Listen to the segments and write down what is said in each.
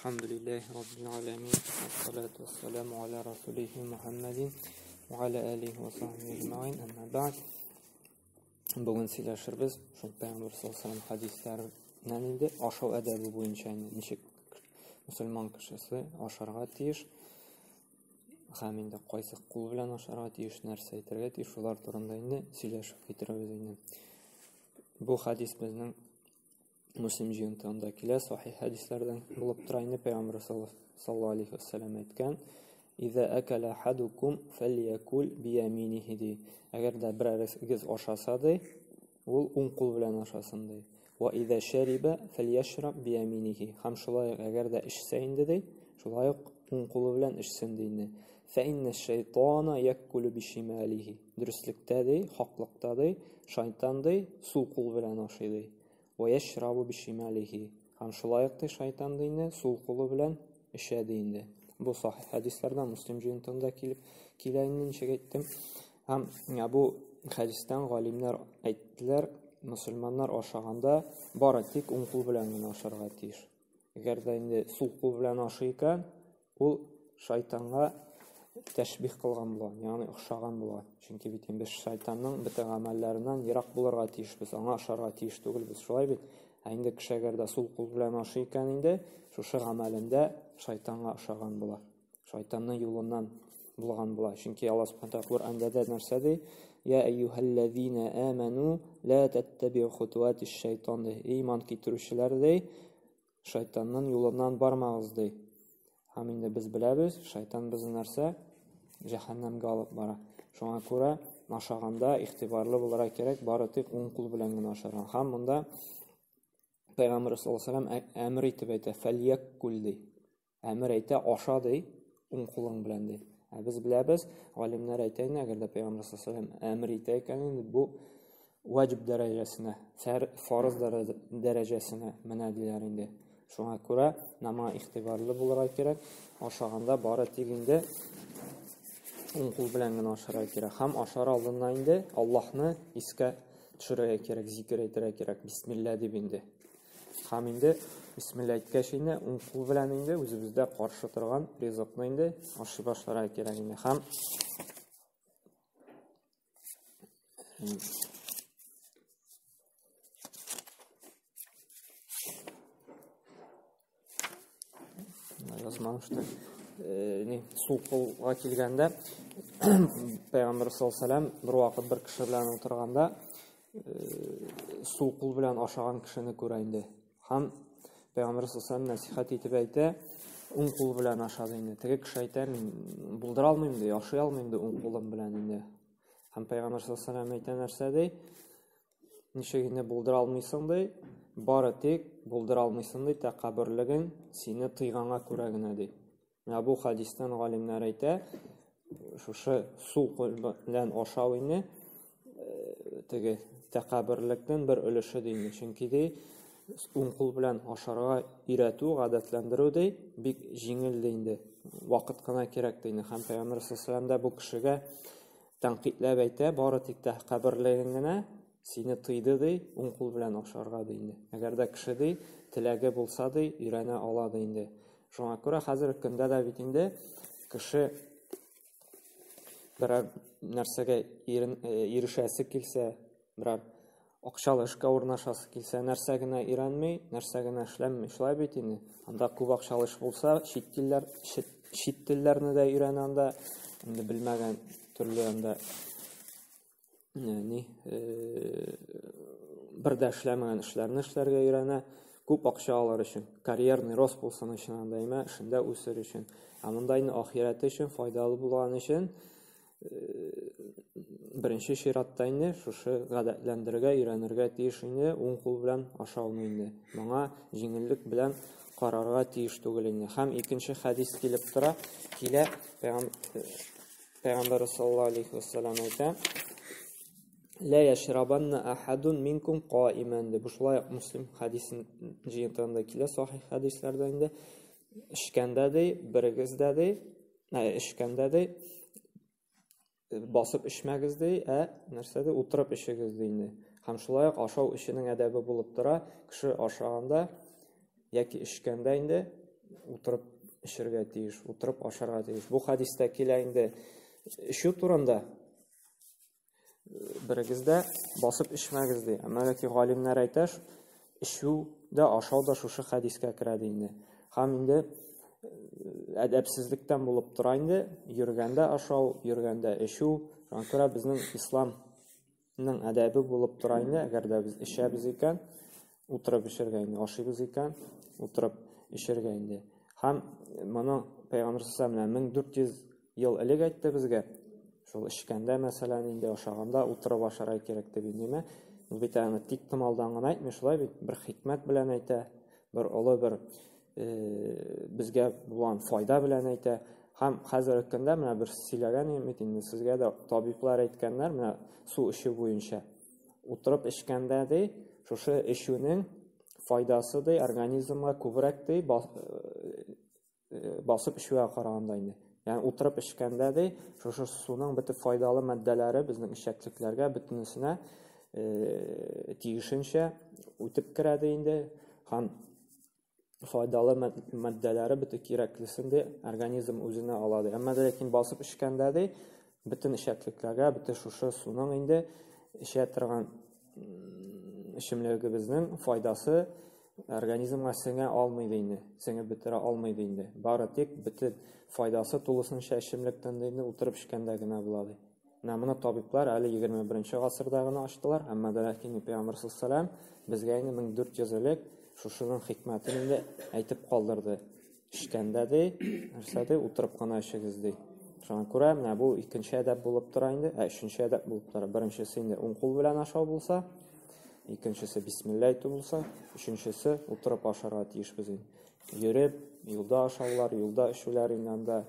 Elhamdülillahi Rabbil alemin. Esselatu vesselamu ala Resulihi Muhammedin ve ala alihi ve sahbihi ecmaîn. Amma ba'd. Bugün сөйләшербез шул Пәйгамбер саллаллаху алейхи ва саллям хадисләреннән инде ашау әдәбе буенча ничек мөселман кешесе ашарга тиеш, һәм инде кайсы кул белән ашарга тиеш, нәрсә әйтергә тиеш, шулар турында инде сөйләшеп китерәбез инде. Бу хадис безнең Müslim җыентыгында килә, сахих хадисләрдән булып тора инде. Пәйгамбер саллаллаху алейхи ва саллям әйткән: "Иза акала хадукум фалякул бияминиһи". Әгәр дә берәрегез ашаса ди, ул уң кул белән ашасын ди. "Ва иза шариба фалyaшраб бияминиһи". Һәм шулай әгәр дә эчсә инде ди, шулай ук уң кулы белән эчсен ди инде. "Фа инна шайтана якулу бишималиһи". Дөрестлектә ди, хаклыкта ди, шайтан ди, сул кул белән ашый ди. وَيَشْرَبُ بِشِمَالِهِ. Һәм шулай ук шайтан ди, сул кулы белән эчә ди инде. Бу сахих хадисләрдән Муслим җыентыгында килә инде, ничек әйттем. Һәм бу хадистан галимнәр әйттеләр, мөселманнар ашаганда бары тик уң кул белән генә ашарга тиеш. Әгәр дә инде сул кул белән ашый икән, ул шайтанга тәшбих кылган була, ягъни охшаган була. Чөнки бит без шайтанның бөтен гамәлләреннән ерак булырга тиешбез, аңа ашарга тиеш түгелбез. Шулай бит. Инде кеше әгәр дә сул кул белән ашый икән инде, шушы гамәлендә шайтанга охшаган була. Шайтанның юлыннан булган була. Чөнки Аллаһ Субханаһу ва Тааля анда нәрсә ди? "Я айюхаллазина аману ла таттабиу хутуатиш шайтан". Иман китерүчеләр ди, шайтанның юлыннан бармагыз ди. Һәм инде без беләбез, шайтан безне нәрсә? Җәһәннәмгә алып бара. Шуңа күрә ашаганда игътибарлы булырга кирәк, бары тик уң кул белән генә ашарга. Һәм монда Пәйгамбер саллаллаху алейхи ва саллям әмер итеп әйтә, "Фалякул" ди. Әмер әйтә, аша ди, уң кулың белән ди. Без беләбез, галимнәр әйтә инде, әгәр дә Пәйгамбер саллаллаху алейхи ва саллям әмер итә икән инде, бу ваҗиб дәрәҗәсенә, фарыз дәрәҗәсенә менә диләр инде. Шуңа күрә нама игътибарлы булырга кирәк, ашаганда бары тик инде уң кул белән генә ашарга кирәк. Һәм ашар алдыннан инде Аллаһны искә төшерергә кирәк, зикр әйтергә кирәк, бисмилла дип инде. Һәм инде бисмилла әйткәч инде уң кул белән инде үзебездә каршы торган ризыкны инде ашый башларга кирәк инде. Һәм язмамышты. Сул кулга килгәндә Пәйгамбер саллаллаху алейхи ва саллям бер вакыт бер кеше белән утырганда сул кул белән ашаган кешене күрә инде. Һәм Пәйгамбер саллаллаху алейхи ва саллям насихат итеп әйтә, уң кул белән ашады инде. Теге кеше әйтә, "Мин булдыра алмыйм ди, ашый алмыйм ди уң кулым белән инде." Һәм Пәйгамбер саллаллаху алейхи ва саллям әйтә нәрсә ди? Ничек инде булдыра алмыйсың ди? Бары тик булдыра алмыйсың ди, тәкәббүрлегең сине тыйганга күрә генә ди. Бу хадистан галимнәр әйтә, шушы сул кул белән ашау инде теге тәкәббүрлектән бер өлеше ди инде. Чөнки ди уң кул белән ашарга өйрәтү, гадәтләндерү ди бик җиңел ди инде. Вакыт кына кирәк ди инде. Һәм Пәйгамбер саллаллаху алейхи ва саллям да бу кешегә тәнкыйтьләп әйтә, бары тик тәкәббүрлегең генә сине тыйды ди, уң кул белән ашарга ди инде. Әгәр дә кеше ди теләге булса ди, өйрәнә ала ди инде. Шуңа күрә хәзерге көндә дә бит инде кеше берәр нәрсәгә ирешәсе килсә, берәр акчалы эшкә урнашасы килсә, нәрсә генә өйрәнми, нәрсә генә эшләмми, шулай бит инде. Анда күп акчалы эш булса, чит телләрне дә өйрәнә, анда инде белмәгән төрле анда бер дә эшләмәгән эшләрне эшләргә өйрәнә. Күп акча алыр өчен, карьерный рост булсын өчен, анда эшендә үсер өчен. Монда инде ахирәт өчен, файдалы булган өчен беренче чиратта инде шушы гадәтләндергә, өйрәнергә тиеш инде уң кул белән ашауны инде. Моңа җиңеллек белән карарга тиеш түгел инде. Һәм икенче хадис килеп тора, Пәйгамбер саллаллаху алейхи ва саллям әйтә: "Ла яшрабанна ахадун минкум qa'iman". Бу шулай Муслим хадисен җыентыгында килә, сахих хадисләрдә инде. Эшкәндә ди, берегездә ди, эшкәндә ди, басып эшмәгез ди, нәрсә ди, утырып эшегез ди инде. Һәм шулай ашау эшенең әдәбе булып тора. Кеше ашаганда яки эшкәндә инде утырып эшергә тиеш, утырып ашарга тиеш. Бу хадистә килә инде эшу турында. Берегездә басып эшмәгез ди. Әмма ләкин галимнәр әйтә, эшу да, ашау да шушы хадискә керә ди инде. Һәм инде әдәпсезлектән булып тора инде, йөргәндә ашау, йөргәндә эшу. Шуңа күрә безнең исламның әдәбе булып тора инде, әгәр дә без эшәбез икән, утырып эшергә инде, ашыйбыз икән, утырып эшергә инде. Һәм моны Пәйгамбер саллаллаһу 1400 ел элек әйтте безгә. Шул эшкәндә, мәсәлән, инде ашаганда утырып ашарга кирәк дип инде. Бу бит аны тик томалдан гына әйтми, шулай бит бер хикмәт белән әйтә, бер олы бер безгә булган файда белән әйтә. Һәм хәзерге көндә менә бер сөйләгән бит инде сезгә дә табиблар әйткәннәр, менә су эше буенча. Утырып эшкәндә ди, шушы эшүнең файдасы ди организмга күбрәк ди басып эшүгә караганда инде. Yani oturup эшкәндә ди, шушы суның бөтен файдалы матдәләре безнең эшчәклекләргә бөтенесенә тиешенчә үтеп керә ди инде. Һәм файдалы матдәләре бөтен кирәклесен ди организм үзенә ала ди. Әмма ләкин басып эшкәндә ди, бөтен эшчәклекләргә бөтен шушы суның инде эшә торган эшемлегебезнең файдасы организмга сеңә алмый ди инде. Сеңә бетерә алмый ди инде. Бары тик бөтен файдасы тулысынча эшемлектән инде утырып эшкәндә генә була ди. Менә моны табиблар әле 21-нче гасырда гына ачтылар, әмма ләкин Пәйгамбер саллаллаһу безгә инде 1400 элек шушының хикмәтен инде әйтеп калдырды. Эшкәндә ди, нәрсә ди, утырып кына эшегез ди. Шуңа күрә менә бу икенче әдәп булып тора инде, өченче әдәп булып тора. Беренчесе инде уң кул белән ашау булса, икенчесе бисмилла әйтү булса, өченчесе утырып ашарга тиешбез инде. Йөреп, юлда ашаулар, юлда эшүләр инде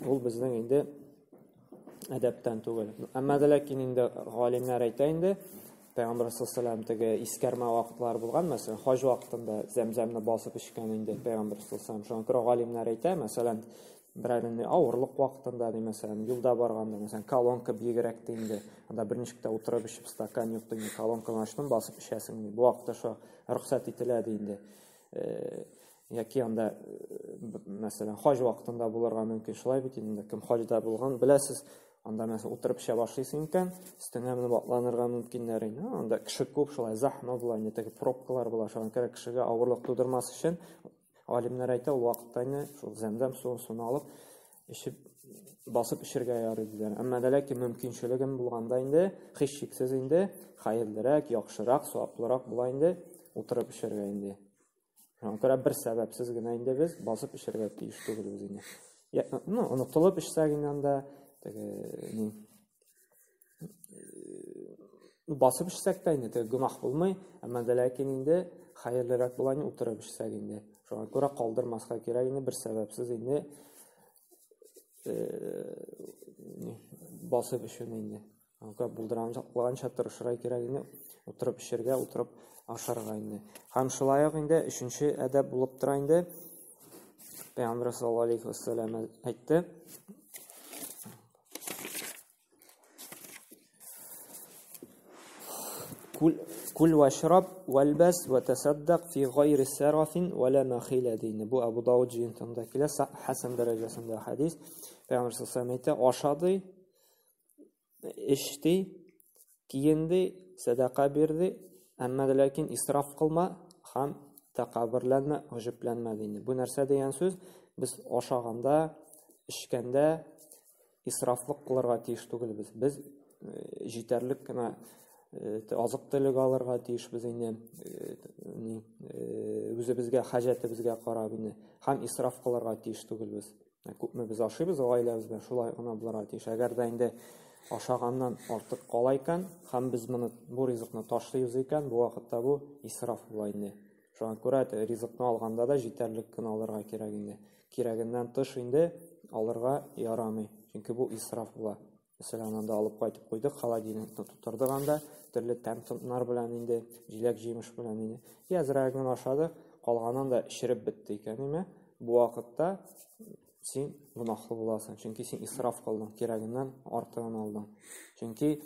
ул безнең инде әдәптән түгел. Әмма ләкин инде галимнәр әйтә инде, Пәйгамбер саллаллаһу тәгә искәрмә вакытлар булган, мәсәлән, хаҗ вакытында зәмзәмне басып эшкән инде Пәйгамбер саллаллаһу. Шуңа күрә галимнәр әйтә, мәсәлән, берәренне авырлык вакытында, мәсәлән, юлда барганда, мәсәлән, колонка бигрәк тә инде, анда берничә утырып эшеп стакан юк инде, колонканы ачтым, басып эшәсең инде. Бу вакытта шул рөхсәт ителә инде. Яки анда, мәсәлән, хаҗ вакытында булырга мөмкин, шулай бит инде, кем хаҗда булган, беләсез, анда мәсәлән утырып эшә башлыйсың икән, өстеңә менеп атланырга мөмкиннәр инде. Анда кеше күп, шулай захма була инде, теге пробкалар була, шуңа күрә кешегә авырлык тудырмас өчен галимнәр әйтә, ул вакытта инде шул зәмзәм суын алып эшеп басып эшергә ярый диләр. Әмма ләкин мөмкинчелегем булганда инде, һич шиксез инде хәерлерәк, яхшырак, саваплырак була инде утырып эшергә инде. Шуңа күрә бер сәбәпсез генә инде без басып эшергә тиеш түгелбез инде. Онытылып эшсәк инде анда басып эшсәк тә инде гөнаһ булмый, әмма ләкин инде хәерлерәк була инде утырып эшсәк инде. Шуңа күрә калдырмаска кирәк инде бер сәбәпсез инде басып эшене инде. Аңка булдыранча тырышырга кирәк инде утырып эшергә, утырып ашарга инде. Һәм шулай ук инде өченче әдәп булып тора инде. Пәйгамбер саллаллаһу алейхи ва саллям әйтте: Кул вашраб валбас ва тасаддaq фи гайри сарафин ва ла махила дин. Бу Абу Дауд җинтында килә, хасан дәрәҗәсендә хадис. Пәйгамбер саллаллаһу алейхи ва саллям ашады, эшти, киенде, садака бирде, әмма ләкин исраф кылма һәм тәкаббүрләнмә, ғҗипләнмә дин. Бу нәрсә дигән сүз? Без ашаганда, эшкәндә исрафлык кылырга тиеш түгелбез. Без җитәрлек кенә азык-төлек алырга тиешбез инде. Үзебезгә хаҗәтебезгә карап инде. Һәм исраф кылырга тиеш түгелбез. Күпме без ашыйбыз, гаиләбез белән шулай гына булырга тиеш. Әгәр дә инде ашаганнан артык кала икән, һәм без моны бу ризыкны ташлыйбыз икән, бу вакытта бу исраф була инде. Шуңа күрә ризыкны алганда да җитәрлек кенә алырга кирәк инде. Кирәгеннән тыш инде алырга ярамый. Чөнки бу исраф була. Мәсәлән, анда алып кайтып куйдык, холодильникны тутырдык анда, төрле тәм-томнар белән инде, җиләк-җимеш белән инде. Әзрәген ашадык, калганын да эшереп бетте икән, ниме? Бу вакытта син гөнаһлы буласың, чөнки син исраф кылдың, кирәгеннән артыгын алдың. Чөнки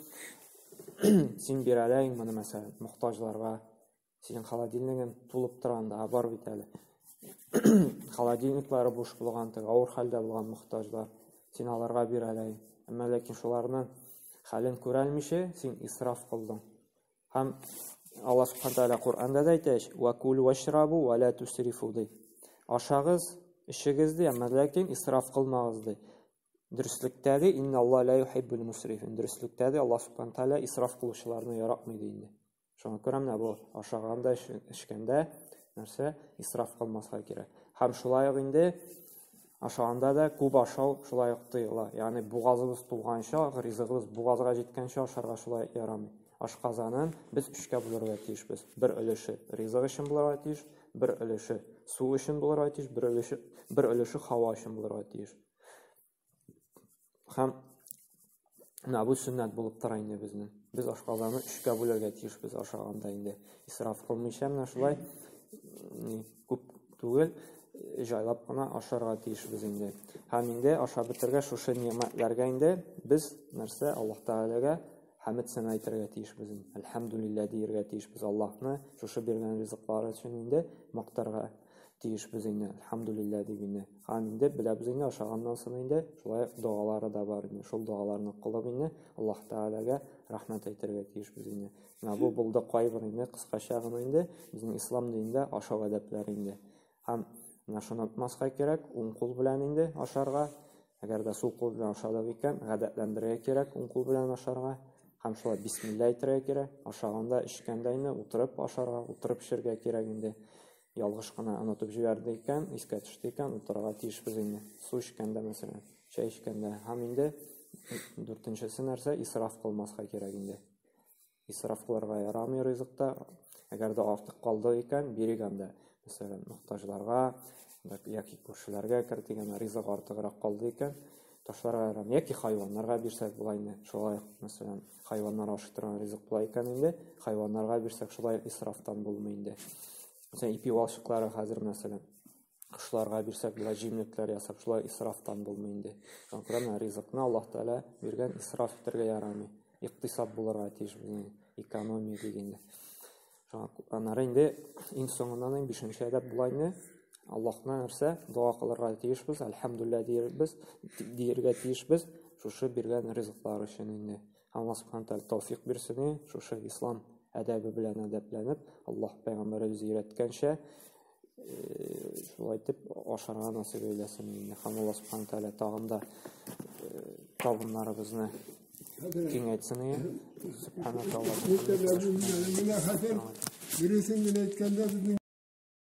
син бирәләң моны мәсәлән мохтаҗларга, синең холодильнигың тулып торганда бар бит әле. холодильниклары буш булган, авыр хәлдә булган мохтаҗлар, син аларга бир әле. Әмма ләкин шуларның хәлен күрәлмичә, син исраф кылдың. Һәм Аллаһ Субхану Тәгалә Кур'анда да әйтә: "Ва кулу вашрабу ва ла тусрифу." Ашагыз, эчегез ди, әмма ләкин исраф кылмагыз ди. Дөрестлектә ди, инна Аллаһ ла юхиббул мусрифин. Дөрестлектә ди, Аллаһ Субхану Тәгалә исраф кылучыларны яратмый ди инде. Шуңа күрә менә бу ашаганда, эчкәндә нәрсә исраф кылмаска кирәк. Һәм шулай ук инде ашаганда да күп ашау шулай ук тыела. Ягъни бугазыбыз тулганча, ризыгыбыз бугазга җиткәнчә ашарга шулай ярамый. Ашказанын без 3-кә бүләргә тиешбез. Бер өлеше ризык өчен булырга тиеш, бер өлеше су өчен булырга тиеш, бер өлеше һава өчен булырга тиеш. Һәм бу сөннәт булып тора инде безнең. Без ашказаны 3-кә бүләргә тиешбез ашаганда инде. Исраф кылмыйча менә шулай күп түгел, җайлап кына ашарга тиешбез инде. Һәм инде ашап бетергәч шушы ниъмәтләргә инде без нәрсә Аллаһ Тәгаләгә хәмд сана әйтергә тиешбез. Әлхәмдүлилләһ дияргә тиешбез. Аллаһны шушы биргән ризыклары өчен инде мактарга тиешбез инде. Әлхәмдүлилләһ дип инде. Һәм инде беләбез инде ашаганнан соң инде шулай дуалары да бар инде. Шул дуаларны кылып инде Аллаһ Тәгаләгә рәхмәт әйтергә тиешбез инде. Менә бу булды кайбер инде кыскача гына инде безнең ислам динендә ашау әдәпләре инде. Һәм менә шуны онытмаска кирәк, уң кул белән инде ашарга. Әгәр дә сул кул белән ашадык икән, гадәтләндерергә кирәк уң кул белән ашарга. Һәм шулай бисмилла әйтергә кирәк. Ашаганда, эчкәндә инде утырып ашарга, утырып эчәргә кирәк инде. Ялгыш кына онытып җибәрде икән, искә төште икән, утырырга тиешбез инде. Су эчкәндә мәсәлән, чәй эчкәндә. Һәм инде 4-нчесе нәрсә исраф кылмаска кирәк инде. Исраф кылырга ярамый ризыкта. Әгәр дә артык калды икән, бирик анда. Мәсәлән, мохтаҗларга яки күршеләргә кертигән ризык артыграк калды икән, ташларга ярамый. Яки хайваннарга бирсәк була инде. Шулай, мәсәлән, хайваннар ашыктырган ризык була икән инде, хайваннарга бирсәк шулай исрафтан булмый инде. Мәсәлән, ипи балчыклары хәзер мәсәлән, кошларга бирсәк була, җимлекләр ясап шулай исрафтан булмый инде. Шуңа ризыкны Аллаһ Тәгалә биргән исраф итәргә ярамый. Иктисад булырга тиеш безнең экономия дигәндә. Аннары инде иң соңыннан 5-нче әдәп була инде. Аллаһны нәрсә дуа кылырга тиешбез, әлхәмдүлилләһ дияргә тиешбез, шушы биргән ризыклар өчен инде. Аллаһ Субхану Тәгалә тәүфик бирсен, шушы ислам әдәбе белән әдәпләнеп, Аллаһ пәйгамбәре өйрәткәнчә шулай итеп ашарга насыйп эйләсен инде. Һәм Аллаһ Субхану Тәгалә тагын да табыннарыбызны киңәйтсен. Субхану Тәгалә